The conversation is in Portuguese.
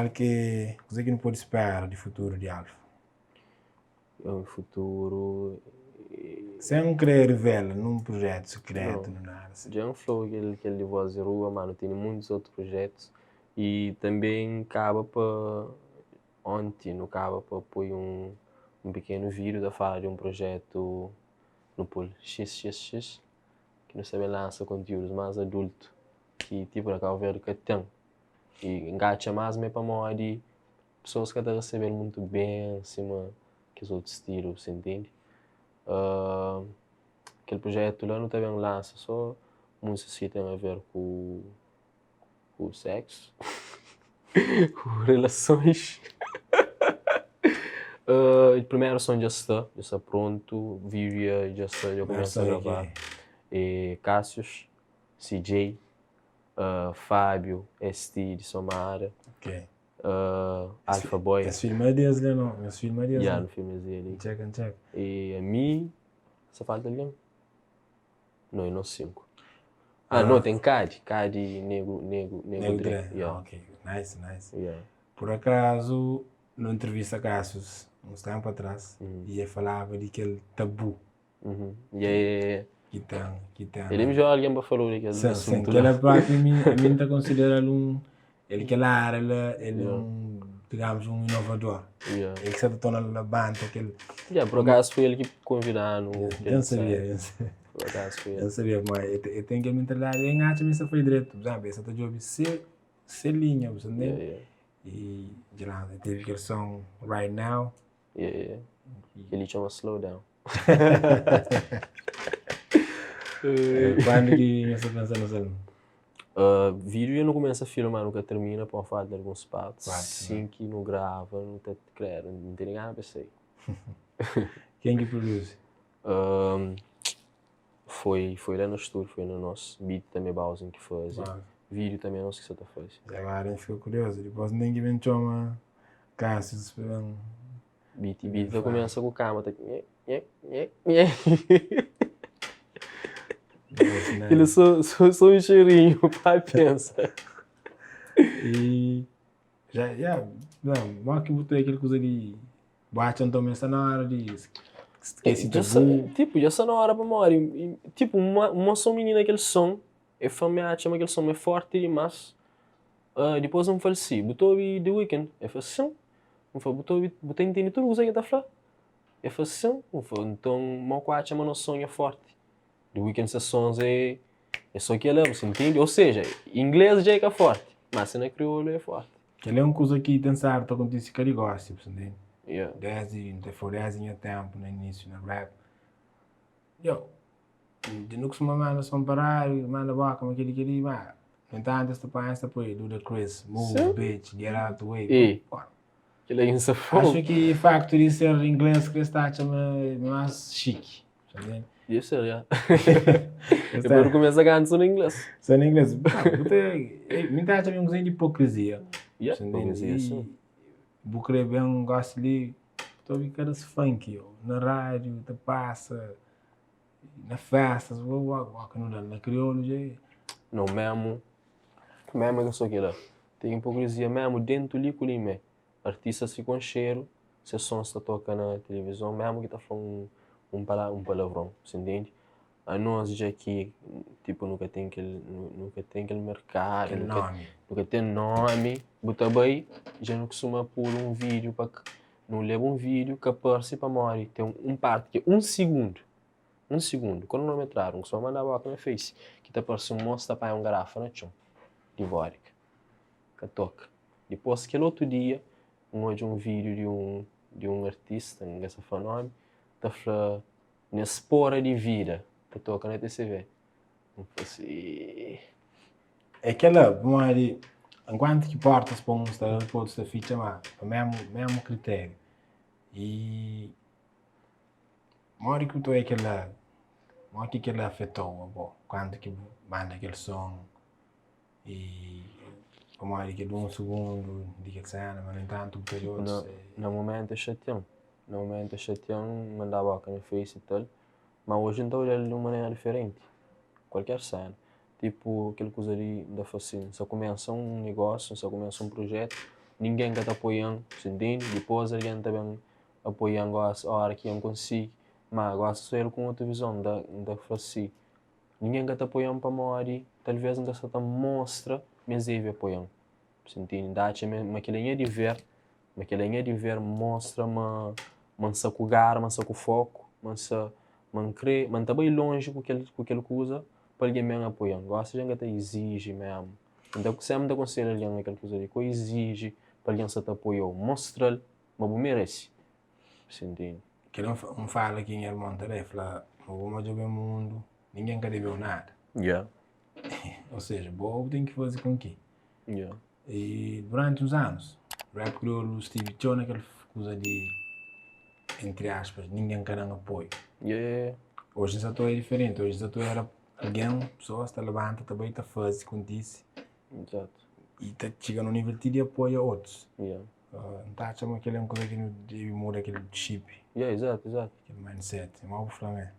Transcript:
Mal que cosa que não pode esperar de futuro de Alfa? O futuro... Sem querer revela num projeto secreto, Não. não nada assim. Já um flow que ele de Voz de Rua, mano, tem muitos outros projetos. E também acaba para... Ontem, não acaba para pôr um pequeno vídeo da fala de um projeto no Pool XXX, que não sabe lança conteúdos mais adultos, que tipo na Cabo Verde que tem. E engaja mais para moda de pessoas que estão recebendo muito bem acima que os outros estilos, você entende? Aquele projeto lá não também lança só músicas que têm a ver com sexo, com relações. Primeiro som já está pronto, vídeo já está, já começa a gravar. E Cássius, CJ, Fábio, ST de Somara, Alpha Boy. Esse filme é deles, né? Não, esse filme é deles. Já no filme dele. Check. E a mim, só falta alguém? Não, não 5. Não, tem Cadi, Nego Dre. Yeah. Ok, nice. Yeah. Por acaso, na entrevista a Cassius, uns tempos atrás, ele falava de aquele tabu Yeah. que tem. Ele me joga alguém para falar daquele assunto. Que ele próprio, a mim está considerando ele que ele digamos, um inovador. Yeah. Ele que se torna na banda, aquele... por acaso foi ele que convidou. Eu não sabia. Por acaso foi ele. Eu não sabia, mas ele tem que mentalidade, ele acha que isso foi direito, por exemplo, essa job se linha, você entende? E de lá, teve aquele som Right Now. Que ele chama Slow Down. Quando que você pensa no som? Vídeo eu não começo a filmar, nunca termina por falta de alguns partes. Sim, né? que não grava, não tem creio, não tem ninguém a pensar. Quem que produz? Foi lá no estúdio, foi no nosso beat também, Bausen que faz. Vídeo também não sei se você faz. Agora a gente ficou curioso, depois ninguém me chama Cassius. Beat, então começa com calma, tá aqui. Ele só um cheirinho, o pai pensa. E não que botou aquele coisa de bate então essa na hora de esse tipo, já está na hora para morrer. Tipo, uma só menina aquele som, é família chama aquele som é forte demais. Depois não faleci, botou The Weeknd, é fação. Não foi, botou entender tudo o que está falando. É fação, não foi, então uma coisa chama no som é forte. The Weeknd se sons é só que ele você entende? Ou seja, inglês já é forte, mas se não é crioulo é forte. Que ele é uma coisa que tem certo acontece que ele gosta, você entende? Yeah. 10 anos tempo no início na rap. De não costuma mais comparar, manda boca, como aquele, mas no entanto, esta pensa depois do The Chris, move, bitch, get out the way. Que é isso, acho que o facto de ser inglês que está mais chique, entende? Isso é, já. Depois começa a cantar em inglês. Só em inglês. Me dá também um de hipocrisia. Hipocrisia, sim. Bucre bem um gosto ali, estou a ver caras funk, na rádio, te passa, na festas, na crioulo, já. Não, mesmo que eu sou aquilo. Tem hipocrisia mesmo dentro ali com ele. Artistas ficam cheiro, se som está tocando na televisão, mesmo que está falando um palavrão, você entende? A nós já aqui, tipo, nunca tem aquele mercado, nunca tem nome, bota bem, já não costuma pôr um vídeo, para não leva um vídeo que aparece para morrer, tem um parte que é um segundo, cronometraram, que só manda a boca na face, que te aparece um monstro para um garrafa na chão, de vodka, que toca. Depois, aquele outro dia, um vídeo de um artista, não sei se nome, tá falando, nessa porra de vida, que toca na TCV. Não fosse... É aquela, enquanto que portas para um instalador pode ser ficha, mas o mesmo critério. E mora que tu é aquela, mora que aquela afetou, quando que manda aquele som e como é que de um segundo, de que cena, mas nem tanto período. No momento é chateão, mandava a face e tal, mas hoje então olhando de uma maneira diferente, qualquer cena. Tipo, aquele coisa ali da assim, só começa um negócio, só começa um projeto, ninguém que tá apoiando, se entende? Depois alguém também apoiando a hora que eu consigo, mas agora só ele com outra visão da assim. Ninguém que tá apoiando para morrer, talvez não está mostra, mas deve apoiando. Se entende? Daí, mas aquele é de ver mostra, mas se cuidar, mas se foco, mas crê, mas tá bem longe com aquele coisa, para alguém mesmo apoiando. Gosta de gente exige mesmo. Então, sempre aconselho alguém aquela coisa ali, que exige para alguém se te apoiou, mostra-lhe, mas não merece. Se entende? Que não fala aqui em Monterrey, fala, vamos jogar o mundo, ninguém quer ver nada. Yeah. Ou seja, bobo tem que fazer com que. Yeah. E durante uns anos, o rap criou o Steve John, aquela coisa de, entre aspas, ninguém quer apoio. Yeah. Hoje essa tua é diferente, hoje essa tua era alguém, pessoa está levanta, também está fazendo com isso. Exato. E está chegando no nível de apoio a outros. Yeah. Não está achando que ele é uma coisa que deve mudar aquele chip, Yeah, exato. aquele mindset. É mal para o Flamengo.